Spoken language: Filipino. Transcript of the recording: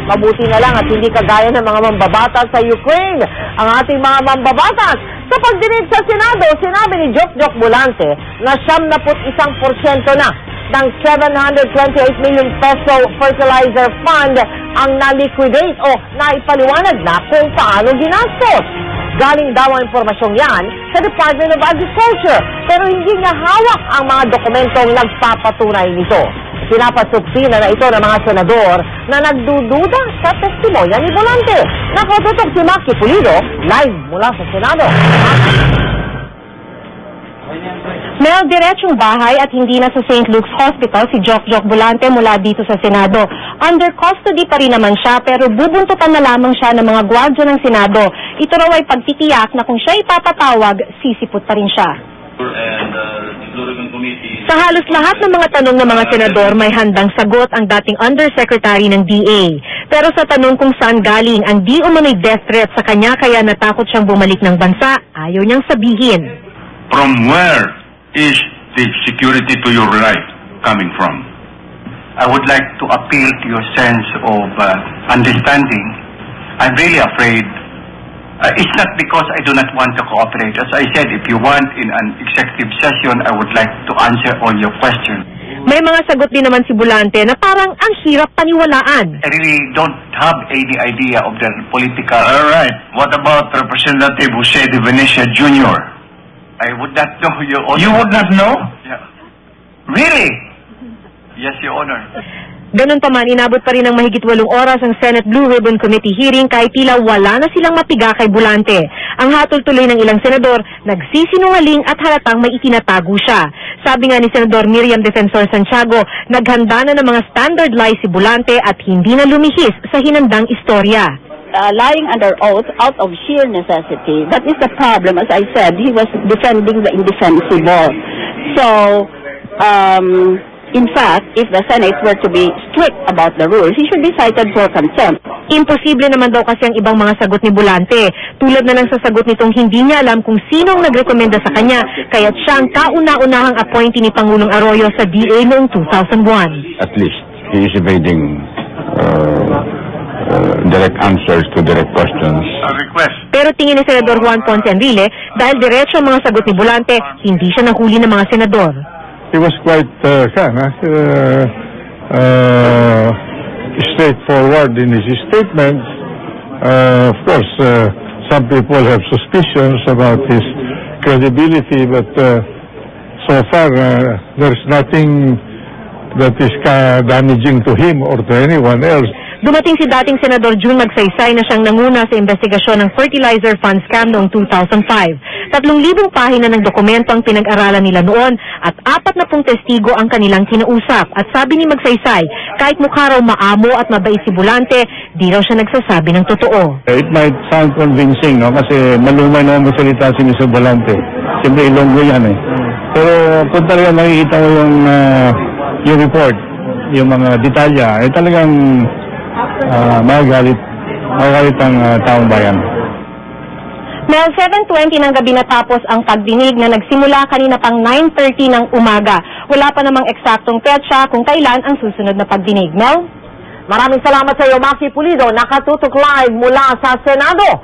Mabuti na lang at hindi kagaya ng mga mambabatas sa Ukraine. Ang ating mga mambabatas, sa pagdinig sa Senado, sinabi ni Jokjok Volante na 71% na ng 728 million peso fertilizer fund ang na-liquidate o naipaliwanag na kung paano ginastos. Galing daw ang impormasyong yan sa Department of Agriculture, pero hindi niya hawak ang mga dokumentong nagpapatunay nito. Pinapasuksina na ito ng mga senador na nagdududa sa testimonya ni Volante. Nakatutok si Maki Pulido, live mula sa Senado. Mel, diretsong bahay at hindi na sa St. Luke's Hospital si Jokjok Volante mula dito sa Senado. Under custody pa rin naman siya pero bubuntutan na lamang siya ng mga gwardya ng Senado. Ito raw ay pagtitiyak na kung siya ipapatawag, sisipot pa rin siya. Sa halos lahat ng mga tanong ng mga senador, may handang sagot ang dating Undersecretary ng DA. Pero sa tanong kung saan galing ang di umano'y death threat sa kanya kaya natakot siyang bumalik ng bansa, ayaw niyang sabihin. From where is the security to your life coming from? I would like to appeal to your sense of understanding. I'm really afraid. It's not because I do not want to cooperate. As I said, if you want in an executive session, I would like to answer all your questions. May mga sagot din naman si Volante na parang ang hirap paniwalaan. I really don't have any idea of the political... All right. What about Representative Jose de Venecia Jr.? I would not know, Your Honor. You would not know? Yeah. Really? Yes, Your Honor. Ganun pa man, inabot pa rin ng mahigit 8 oras ang Senate Blue Ribbon Committee hearing kahit tila wala na silang mapiga kay Volante. Ang hatol tuloy ng ilang senador, nagsisinungaling at halatang may itinatago siya. Sabi nga ni Senador Miriam Defensor Santiago, naghanda na ng mga standard lies si Volante at hindi na lumihis sa hinandang istorya. Lying under oath out of sheer necessity. That is the problem. As I said, he was defending the indefensible. So, in fact, if the Senate were to be strict about the rules, he should be cited for contempt. Imposible naman daw kasi ang ibang mga sagot ni Volante. Tulad na lang sa sagot nitong hindi niya alam kung sinong nagrekomenda sa kanya, kaya't siya ang kauna-unahang appointee ni Pangulong Arroyo sa DA noong 2001. At least, he is evading direct answers to direct questions. A request. Pero tingin ni Senador Juan Ponce Enrile, dahil diretso ang mga sagot ni Volante, hindi siya nahuli ng mga senador. He was quite straightforward in his statements. Of course, some people have suspicions about his credibility, but so far there's nothing that is damaging to him or to anyone else. Dumating si dating Senador June Magsaysay na siyang nanguna sa investigasyon ng fertilizer fund scam noong 2005. 3,000 pahina ng dokumento ang pinag-aralan nila noon at 40 testigo ang kanilang kinausap. At sabi ni Magsaysay, kahit mukha raw maamo at mabait si Volante, di raw siya nagsasabi ng totoo. It might sound convincing, no? Kasi malumay na masalita si Mr. Volante. Siyempre Ilonggo yan eh. Pero kung talaga makikita mo yung report, yung mga detalya, talagang magalit ang taong bayan. Mel, 7:20 ng gabi natapos ang pagdinig na nagsimula kanina pang 9:30 ng umaga. Wala pa namang eksaktong petsa kung kailan ang susunod na pagdinig. Mel? Maraming salamat sa iyo, Maki Pulido. Nakatutok live mula sa Senado.